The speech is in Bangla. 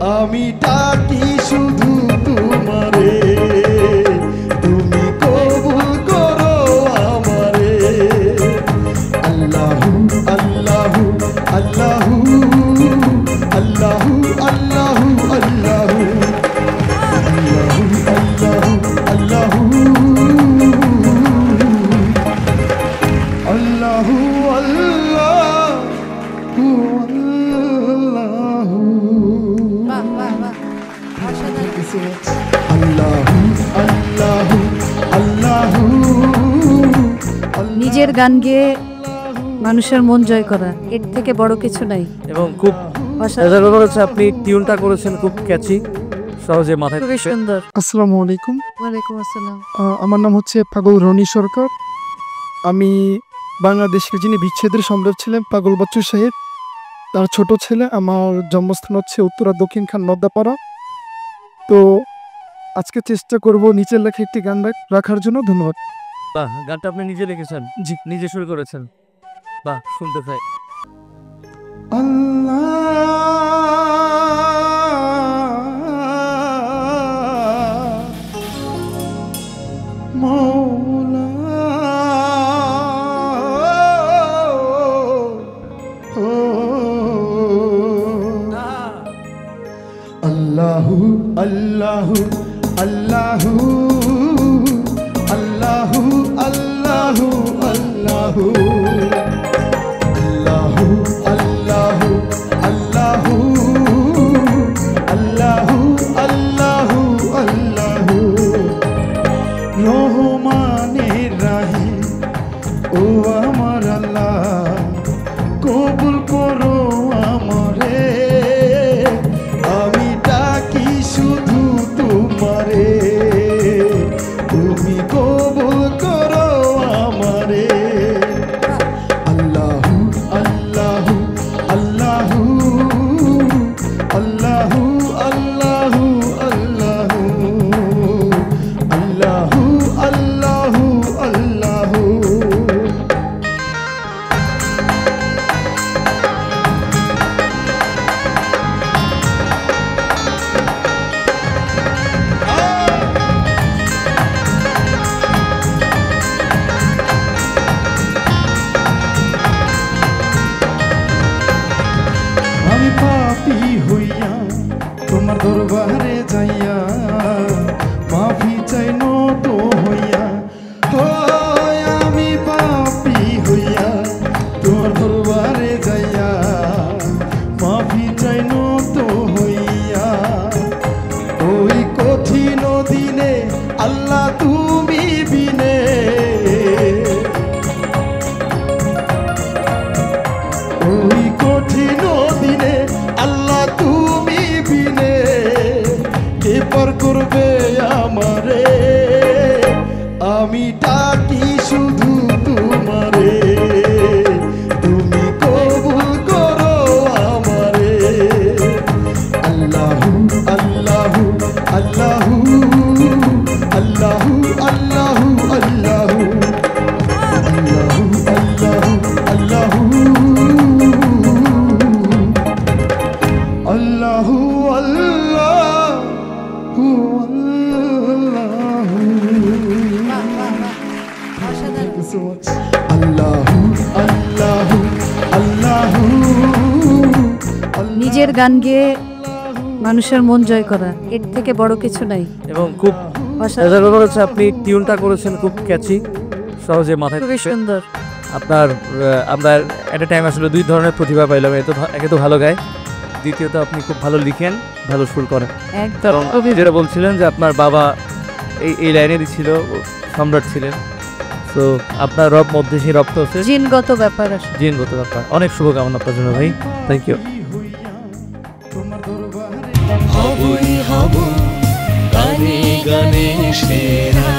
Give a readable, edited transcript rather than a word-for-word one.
আমি ডাকি শুধু তোমারে, তুমি কবুল করো আমারে। আল্লাহু আল্লাহু আল্লাহু আল্লাহু আল্লাহু আল্লাহু আল্লাহু আল্লাহু আল্লাহু আল্লাহু। বাহ বাহ বাহ, অসাধারণ। আল্লাহু আল্লাহু আল্লাহু। নিজের গান গেয়ে মানুষের মন জয় করা, এর থেকে বড় কিছু নাই। এবং খুব অসাধারণ, হচ্ছে আপনি টিউনটা করেছেন খুব ক্যাচি, সহজে মাথায় খুবই সুন্দর। আসসালামু আলাইকুম। ওয়ালাইকুম আসসালাম। আমার নাম হচ্ছে পাগল রনি সরকার। আমি বাংলাদেশের যিনি বিচ্ছেদের সম্রাট ছিলেন পাগল বাচ্চু সাহেব, তার ছোট ছেলে। আমার জন্মস্থান হচ্ছে উত্তরা দক্ষিণ খান নদ্দাপাড়া। তো আজকে চেষ্টা করব নিচের লেখা একটি গান রাখার জন্য। ধন্যবাদ। বাহ, গানটা আপনি নিজে লিখেছেন? জি। নিজে শুরু করেছেন? বাহ, শুনতে চাই। আল্লাহু আল্লাহু আল্লাহু আল্লাহু আল্লাহু আল্লাহু আল্লাহু আল্লাহু আল্লাহু আল্লাহু আল্লাহু আল্লাহু রহমানের রাহিম ও আমার আল্লাহ, কবুল করো আমারে। আমি ডাকি শুধু তোমারে, তুমি কবুল করো আমারে। আল্লাহু আল্লাহু আল্লাহু আল্লাহু আল্লাহু আল্লাহু আল্লাহু আল্লাহু আল্লাহু। আমি পাপী হইয়া তোমার দরবারে যাইয়া মাফি চাই নত হইয়া। আমি পাপী হইয়া তোমার দরবারে যাইয়া মাফি চাই নত হইয়া। ওই কঠিন দিনে আল্লাহ তুমি বিনে, ওই কঠিন দিনে আল্লাহ তুমি বিনে কে পার করবে আমারে। আমি ডাকি শুধু তোমারে, তুমি কবুল করো আমারে। আল্লাহু আল্লাহু আল্লাহু আল্লাহু আল্লাহু আল্লাহু আল্লাহু আল্লাহু আল্লাহু আল্লাহু বাহ বাহ বাহ, অসাধারণ। আল্লাহু আল্লাহু আল্লাহু। নিজের গান গেয়ে মানুষের মন জয় করা, এর থেকে বড় কিছু নাই। এবং খুব অসাধারণ, হচ্ছে আপনি টিউনটা করেছেন খুব ক্যাচি, সহজে মাথায়। খুবই সুন্দর। আপনার আমরা একটা টাইম আসলে দুই ধরনের প্রতিভা পাইলাম। একে তো ভালো গায়, দ্বিতীয়ত আপনি খুব ভালো লিখেন, ভালো সুর করেন। একদম। আপনি যেটা বলছিলেন যে আপনার বাবা এই লাইনেরই ছিল, সম্রাট ছিলেন। তো আপনার রব মধ্যে সেই রক্ত হচ্ছে জিনগত ব্যাপার আসে। জিনগত ব্যাপার। অনেক শুভকামনা আপনার জন্য ভাই, থ্যাংক ইউ। হবই হব গানে গানে সেরা।